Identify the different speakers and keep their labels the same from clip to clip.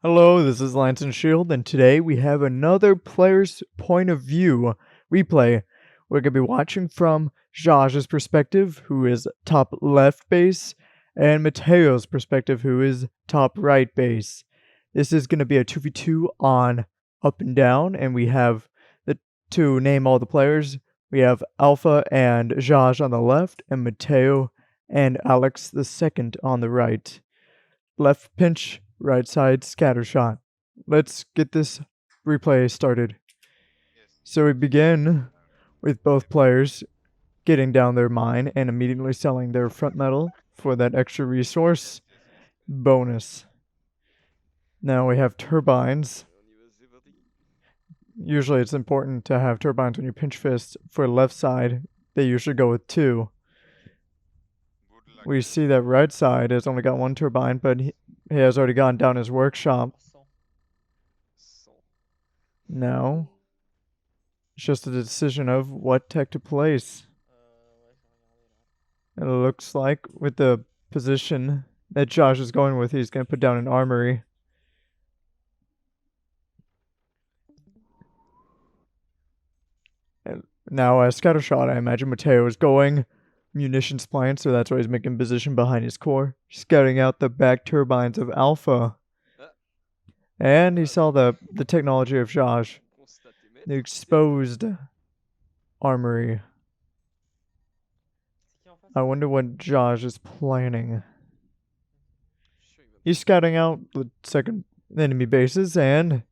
Speaker 1: Hello, this is LancenShield, and today we have another player's point of view replay. We're going to be watching from JaajTV's perspective, who is top left base, and Matteo's perspective, who is top right base. This is going to be a 2v2 on up and down, and we have to name all the players. We have alfq and JaajTV on the left, and Matteo and Alex the second on the right. Left pinch, right side scatter shot. Let's get this replay started. So we begin with both players getting down their mine and immediately selling their front metal for that extra resource bonus. Now we have turbines. Usually it's important to have turbines when you pinch fist. For left side, they usually go with 2. We see that right side has only got 1 turbine, but he has already gone down his workshop. Now, it's just a decision of what tech to place. It looks like with the position that Josh is going with, he's going to put down an armory. And now a scatter shot, I imagine Matteo is going munitions plant, so that's why he's making position behind his core, scouting out the back turbines of alfq. And he saw the technology of JaajTV, the exposed armory. I wonder what JaajTV is planning. He's scouting out the second enemy bases, and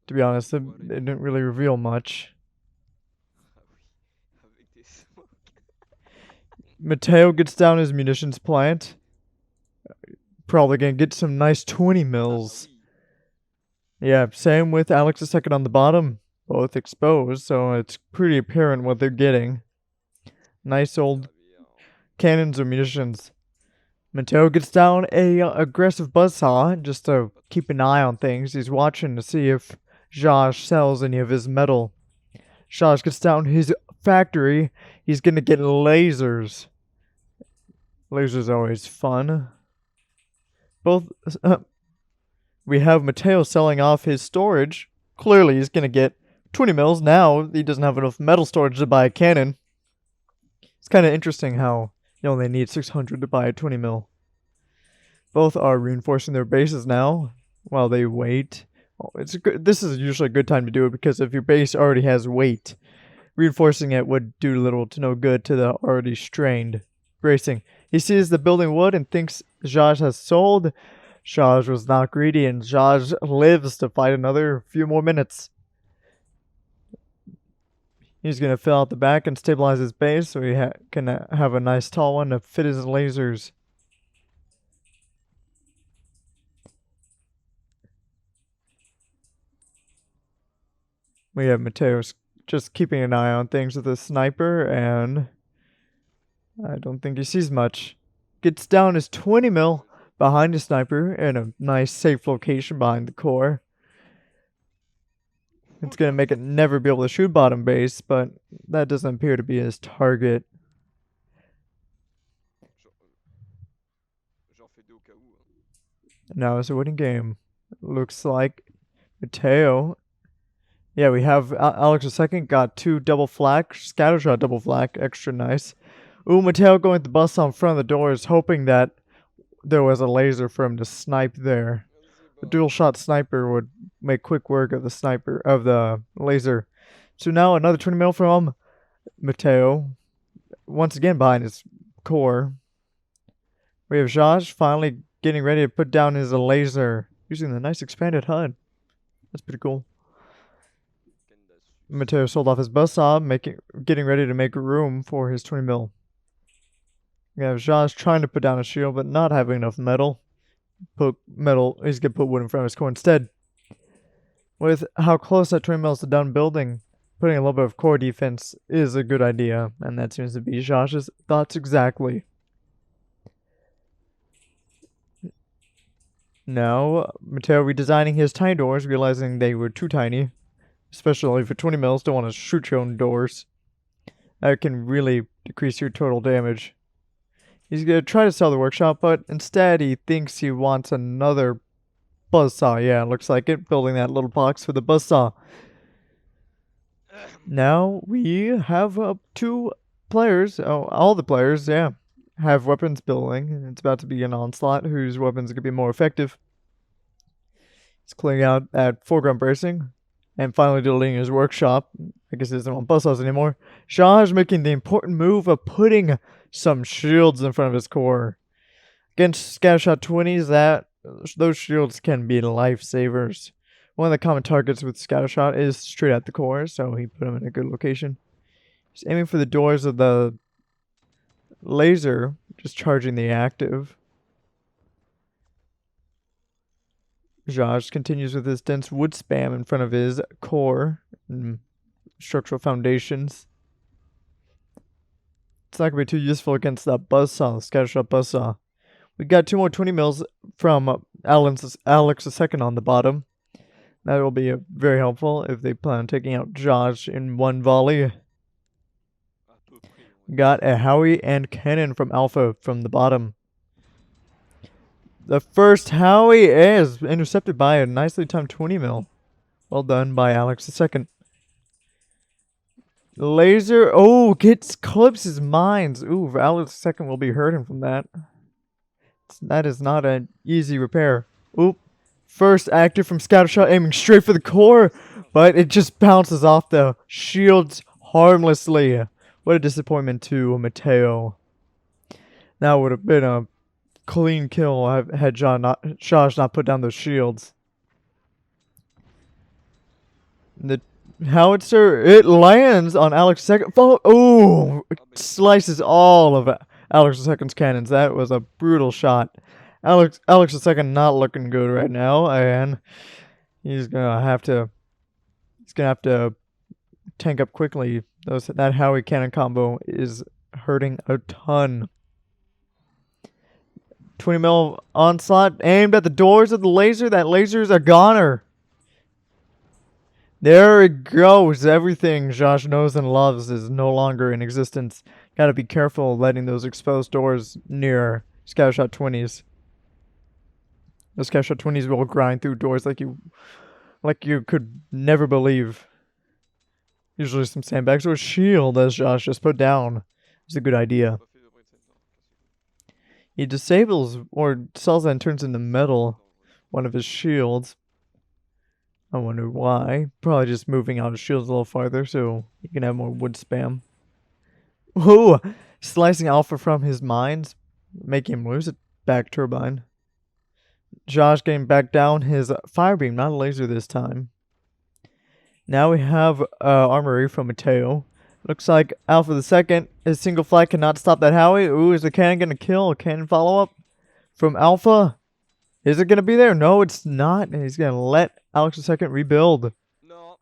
Speaker 1: to be honest, they didn't really reveal much. Matteo gets down his munitions plant. Probably gonna get some nice 20 mils. Yeah, same with Alex the second on the bottom. Both exposed, so it's pretty apparent what they're getting. Nice old cannons or munitions. Matteo gets down a aggressive buzzsaw just to keep an eye on things. He's watching to see if JaajTV sells any of his metal. JaajTV gets down his factory. He's gonna get lasers. Lasers are always fun. Both we have Matteo selling off his storage. Clearly he's gonna get 20 mils. Now he doesn't have enough metal storage to buy a cannon. It's kind of interesting how you only need 600 to buy a 20 mil. Both are reinforcing their bases now while they wait. This is usually a good time to do it, because if your base already has weight, reinforcing it would do little to no good to the already strained bracing. He sees the building wood and thinks JaajTV has sold. JaajTV was not greedy, and JaajTV lives to fight another few more minutes. He's going to fill out the back and stabilize his base so he can have a nice tall one to fit his lasers. We have Matteo just keeping an eye on things with a sniper, and I don't think he sees much. Gets down his 20 mil behind the sniper in a nice safe location behind the core. It's going to make it never be able to shoot bottom base, but that doesn't appear to be his target. Now it's a winning game. Looks like Matteo. Yeah, we have Alex II got 2 double flak, scatter shot double flak, extra nice. Ooh, Matteo going with the bus on front of the doors, hoping that there was a laser for him to snipe there. The dual shot sniper would make quick work of the laser. So now another 20 mil from Matteo, once again behind his core. We have JaajTV finally getting ready to put down his laser using the nice expanded HUD. That's pretty cool. Matteo sold off his buzzsaw, getting ready to make room for his 20 mil. We have JaajTV trying to put down a shield, but not having enough metal. He's gonna put wood in front of his core instead. With how close that 20 mil is to done building, putting a little bit of core defense is a good idea, and that seems to be JaajTV's thoughts exactly. Now, Matteo redesigning his tiny doors, realizing they were too tiny. Especially for 20 mils, don't want to shoot your own doors. That can really decrease your total damage. He's going to try to sell the workshop, but instead he thinks he wants another buzzsaw. Yeah, looks like it. Building that little box for the buzzsaw. Now we have two players. Oh, all the players, yeah, have weapons building. It's about to be an onslaught whose weapons are going to be more effective. He's clearing out that foreground bracing and finally deleting his workshop. I guess he doesn't want buzzsaws anymore. Jaaj making the important move of putting some shields in front of his core. Against Scattershot 20s, those shields can be lifesavers. One of the common targets with Scattershot is straight at the core, so he put him in a good location. He's aiming for the doors of the laser, just charging the active. Jaaj continues with his dense wood spam in front of his core and structural foundations. It's not going to be too useful against that buzzsaw, Scattershot buzzsaw. We got 2 more 20 mils from Alex II on the bottom. That will be very helpful if they plan on taking out Jaaj in one volley. Got a Howie and cannon from Alpha from the bottom. The first Howie is intercepted by a nicely timed 20 mil. Well done by Alex II. Laser, clips his mines. Ooh, Alex II will be hurting from that. That is not an easy repair. Oop. First active from Scattershot aiming straight for the core, but it just bounces off the shields harmlessly. What a disappointment to Matteo. That would have been a clean kill had Jaaj not put down those shields. The howitzer, it lands on Alex II. Oh, slices all of Alex II's cannons. That was a brutal shot. Alex II not looking good right now, and he's gonna have to tank up quickly. That Howie cannon combo is hurting a ton. 20 mil onslaught aimed at the doors of the laser. That laser is a goner. There it goes. Everything Jaaj knows and loves is no longer in existence. Gotta be careful letting those exposed doors near Scattershot 20s. Those Scattershot 20s will grind through doors like you could never believe. Usually some sandbags or a shield, as Jaaj just put down. It's a good idea. He disables or sells that and turns into metal one of his shields. I wonder why. Probably just moving out his shields a little farther so he can have more wood spam. Ooh! Slicing Alpha from his mines, making him lose a back turbine. Jaaj getting back down his fire beam, not a laser this time. Now we have armory from Matteo. Looks like Alpha II, his single flight cannot stop that Howie. Ooh, is the cannon going to kill? Cannon follow-up from Alpha. Is it going to be there? No, it's not. He's going to let Alex II rebuild.
Speaker 2: No.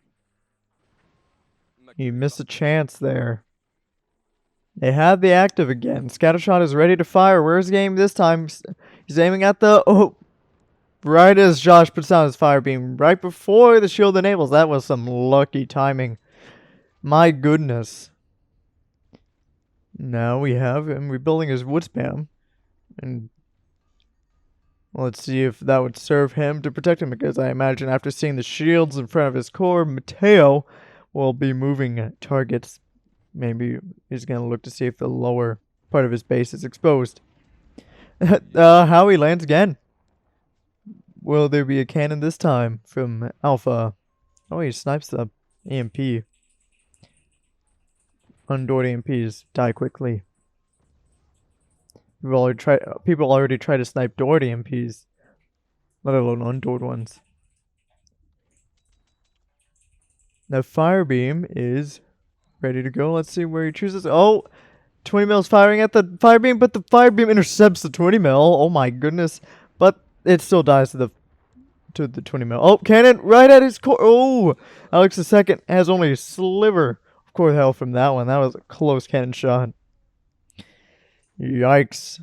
Speaker 1: He missed a chance there. They have the active again. Scattershot is ready to fire. Where's the aim this time? He's aiming at the... Oh, right as Jaaj puts down his fire beam. Right before the shield enables. That was some lucky timing. My goodness. Now we have him rebuilding his wood spam. And let's see if that would serve him to protect him. Because I imagine after seeing the shields in front of his core, Matteo will be moving targets. Maybe he's going to look to see if the lower part of his base is exposed. Howie lands again. Will there be a cannon this time from Alpha? Oh, he snipes the EMP. Undoored EMPs die quickly. People already try to snipe doored EMPs, let alone undoored ones. The fire beam is ready to go. Let's see where he chooses. Oh, 20 mil is firing at the fire beam, but the fire beam intercepts the 20 mil. Oh my goodness. But it still dies to the 20 mil. Oh, cannon right at his core. Oh, Alex II has only a sliver of core health from that one. That was a close cannon shot. Yikes.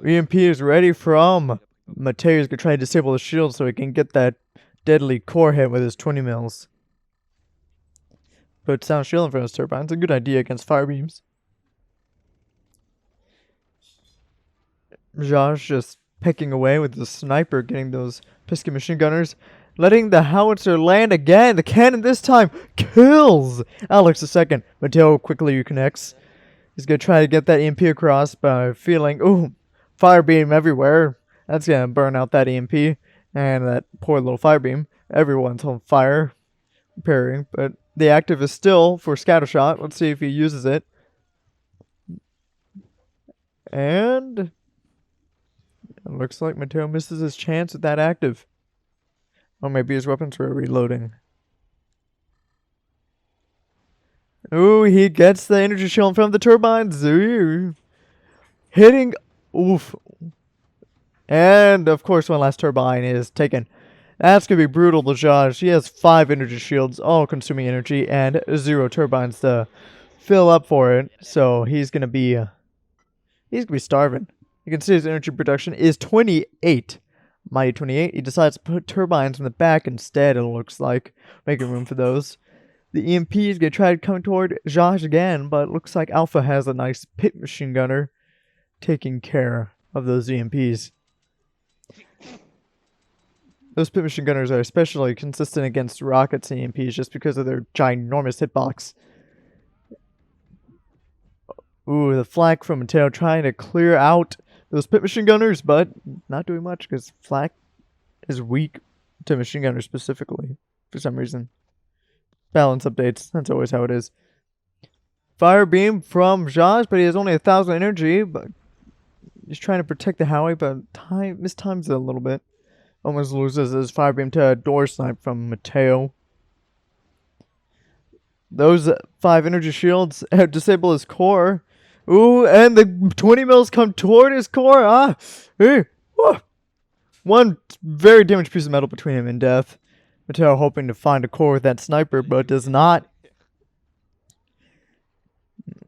Speaker 1: EMP is ready from Matteo. Is going to try to disable the shield so he can get that deadly core hit with his 20 mils. Put sound shield in front of his turbine. It's a good idea against fire beams. Jaaj just pecking away with the sniper, getting those pesky machine gunners. Letting the howitzer land again. The cannon this time kills Alex II. Matteo quickly reconnects. He's going to try to get that EMP across by feeling, ooh, fire beam everywhere. That's going to burn out that EMP and that poor little fire beam. Everyone's on fire, preparing, but the active is still for scatter shot. Let's see if he uses it. And it looks like Matteo misses his chance with that active. Or maybe his weapons were reloading. Ooh, he gets the energy shield from the turbines. Ooh. Hitting. Oof. And, of course, one last turbine is taken. That's going to be brutal to Josh. He has 5 energy shields, all consuming energy, and 0 turbines to fill up for it. So he's going to be starving. You can see his energy production is 28. Mighty 28. He decides to put turbines in the back instead, it looks like, making room for those. The EMP is going to try to come toward Josh again, but it looks like Alpha has a nice pit machine gunner taking care of those EMPs. Those pit machine gunners are especially consistent against rockets and EMPs just because of their ginormous hitbox. Ooh, the flak from Matteo trying to clear out those pit machine gunners, but not doing much because flak is weak to machine gunners specifically for some reason. Balance updates, that's always how it is. Fire beam from Josh, but he has only 1,000 energy, but he's trying to protect the Howie, but mistimes it a little bit. Almost loses his fire beam to a door snipe from Matteo. Those 5 energy shields disable his core. Ooh, and the 20 mils come toward his core. Hey, one very damaged piece of metal between him and death. Matteo hoping to find a core with that sniper, but does not.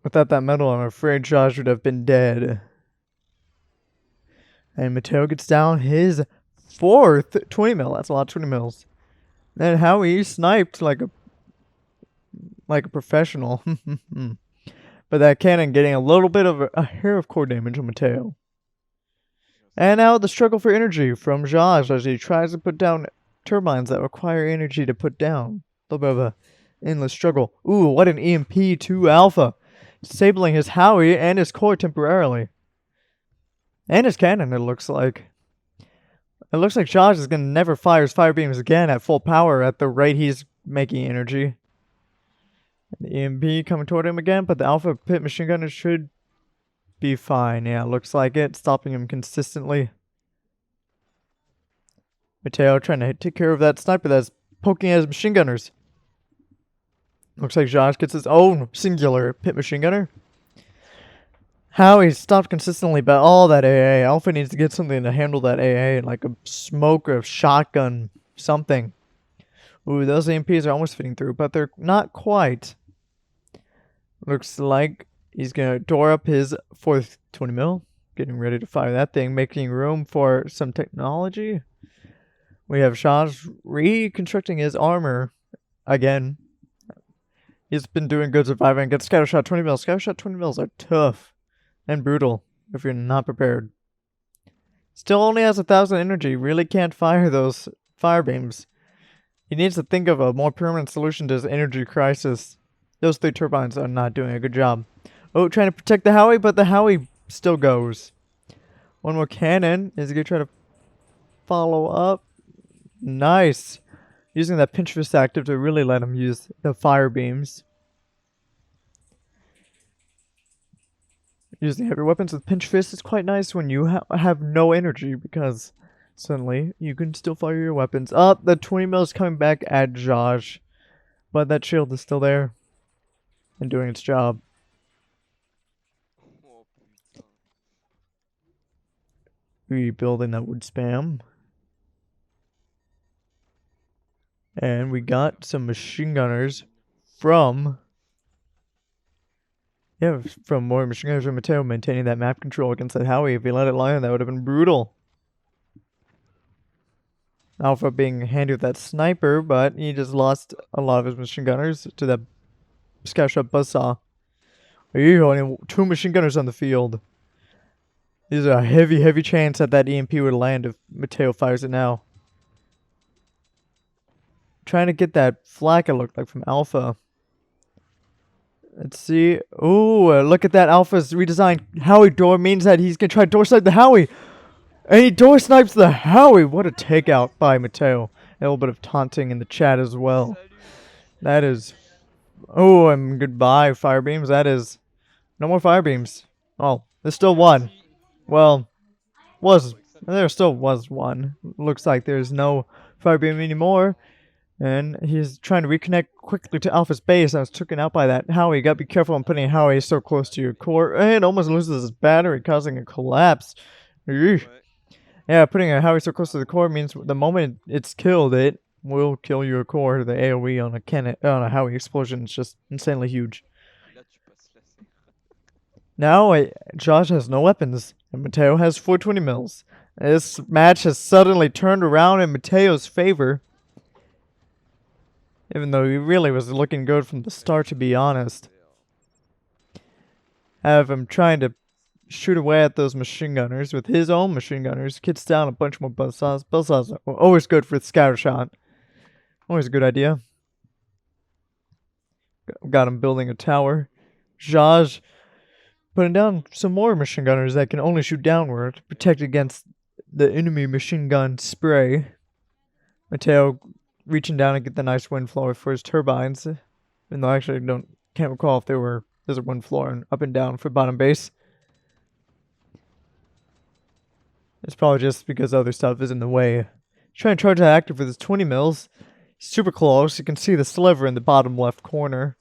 Speaker 1: Without that metal, I'm afraid Josh would have been dead. And Matteo gets down his 4th 20 mil. That's a lot of 20 mils. And Howie sniped like a professional. But that cannon getting a little bit of a hair of core damage on Matteo. And now the struggle for energy from Josh as he tries to put down turbines that require energy to put down. A little bit of a endless struggle. Ooh, what an EMP to Alpha. Disabling his Howie and his core temporarily. And his cannon, it looks like. It looks like Josh is going to never fire his fire beams again at full power at the rate he's making energy. The EMP coming toward him again, but the Alpha pit machine gunner should be fine. Yeah, looks like it. Stopping him consistently. Matteo trying to take care of that sniper that's poking at his machine gunners. Looks like Josh gets his own singular pit machine gunner. Howie stopped consistently, but all that AA. Alpha needs to get something to handle that AA, like a smoke or a shotgun, something. Ooh, those EMPs are almost fitting through, but they're not quite. Looks like he's going to door up his 4th 20 mil. Getting ready to fire that thing, making room for some technology. We have Josh reconstructing his armor again. He's been doing good surviving. Gets scatter shot 20 mils. Scatter shot 20 mils are tough and brutal if you're not prepared. Still only has 1,000 energy. Really can't fire those fire beams. He needs to think of a more permanent solution to his energy crisis. Those 3 turbines are not doing a good job. Oh, trying to protect the Howie, but the Howie still goes. One more cannon. Is he going to try to follow up? Nice. Using that pinch fist active to really let him use the fire beams. Using heavy weapons with pinch fist is quite nice when you have no energy, because suddenly you can still fire your weapons. The 20 mil is coming back at Josh, but that shield is still there and doing its job. Rebuilding that wood spam. And we got some machine gunners from more machine gunners from Matteo, maintaining that map control against that Howie. If he let it lie on, that would have been brutal. Alpha being handy with that sniper, but he just lost a lot of his machine gunners to that scout shot buzzsaw. Only 2 machine gunners on the field. There's a heavy chance that EMP would land if Matteo fires it now. Trying to get that flak, it looked like, from Alpha. Let's see. Ooh, look at that. Alpha's redesigned Howie door means that he's going to try to door snipe the Howie. And he door snipes the Howie. What a takeout by Matteo. A little bit of taunting in the chat as well. That is... Oh, and goodbye, fire beams. That is... No more fire beams. Oh, there's still one. Well, there still was one. Looks like there's no fire beam anymore. And he's trying to reconnect quickly to Alpha's base. I was taken out by that Howie. You gotta be careful on putting Howie so close to your core. And almost loses his battery, causing a collapse. Eesh. Yeah, putting a Howie so close to the core means the moment it's killed, it will kill your core. The AoE on a Howie explosion is just insanely huge. Now, Josh has no weapons, and Matteo has 420 mils. This match has suddenly turned around in Matteo's favor. Even though he really was looking good from the start, to be honest. Have him trying to shoot away at those machine gunners with his own machine gunners. Gets down a bunch more buzzsaws. Buzzsaws are always good for the scatter shot. Always a good idea. Got him building a tower. Jaaj putting down some more machine gunners that can only shoot downward to protect against the enemy machine gun spray. Matteo reaching down and get the nice wind flow for his turbines. Even though I actually can't recall if there's a wind flow and up and down for bottom base. It's probably just because other stuff is in the way. He's trying to charge that active with his 20 mils. Super close. You can see the sliver in the bottom left corner.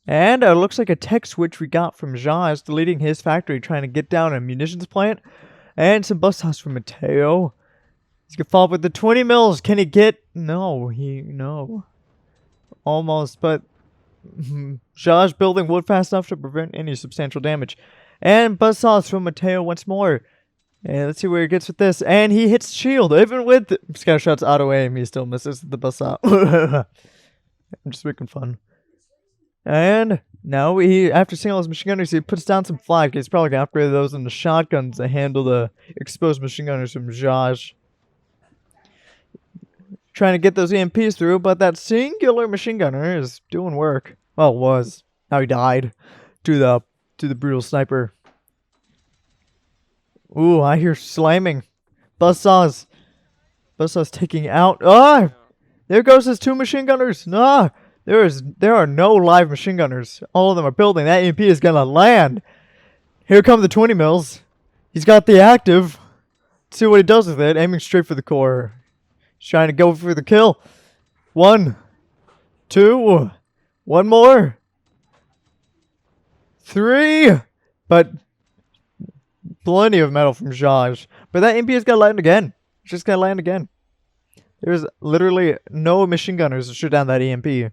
Speaker 1: And it looks like a tech switch we got from Jaaj deleting his factory, trying to get down a munitions plant. And some bus house from Matteo. He's gonna follow up with the 20 mils. Can he get... No. Almost, but... Jaaj building wood fast enough to prevent any substantial damage. And buzzsaws from Matteo once more. And let's see where he gets with this. And he hits shield. Even with scatter shots auto aim, he still misses the buzzsaw. I'm just making fun. And now after seeing all his machine gunners, he puts down some flak. He's probably gonna upgrade those into shotguns to handle the exposed machine gunners from Jaaj. Trying to get those EMPs through, but that singular machine gunner is doing work. Well, was. Now he died to the brutal sniper. Ooh, I hear slamming. Buzzsaws. Buzzsaws taking out. Ah! There goes his 2 machine gunners. Nah! There are no live machine gunners. All of them are building. That EMP is gonna land. Here come the 20 mils. He's got the active. Let's see what he does with it. Aiming straight for the core. He's trying to go for the kill. 1, 2, 1 more. 3. But plenty of metal from Jaaj. But that EMP is gonna land again. It's just gonna land again. There's literally no machine gunners to shoot down that EMP.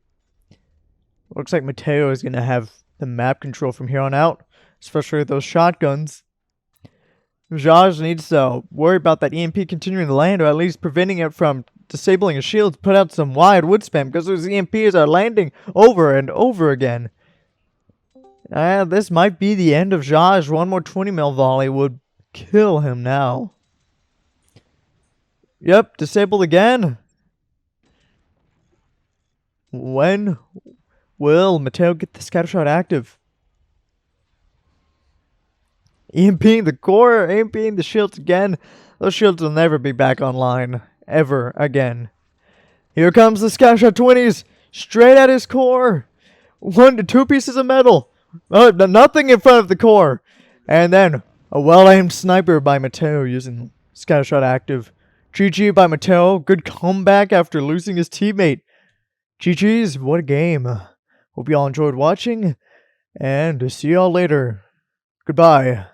Speaker 1: Looks like Matteo is going to have the map control from here on out, especially with those shotguns. Jaaj needs to worry about that EMP continuing to land, or at least preventing it from disabling his shields. Put out some wide wood spam, because those EMPs are landing over and over again. This might be the end of Jaaj. 1 more 20 mil volley would kill him now. Yep, disabled again. When will Matteo get the scatter shot active? EMPing the core, EMPing the shields again. Those shields will never be back online. Ever again. Here comes the scatter shot 20s. Straight at his core. 1 to 2 pieces of metal. Nothing in front of the core. And then a well-aimed sniper by Matteo using scatter shot active. GG by Matteo. Good comeback after losing his teammate. GG's, what a game. Hope y'all enjoyed watching, and see y'all later. Goodbye.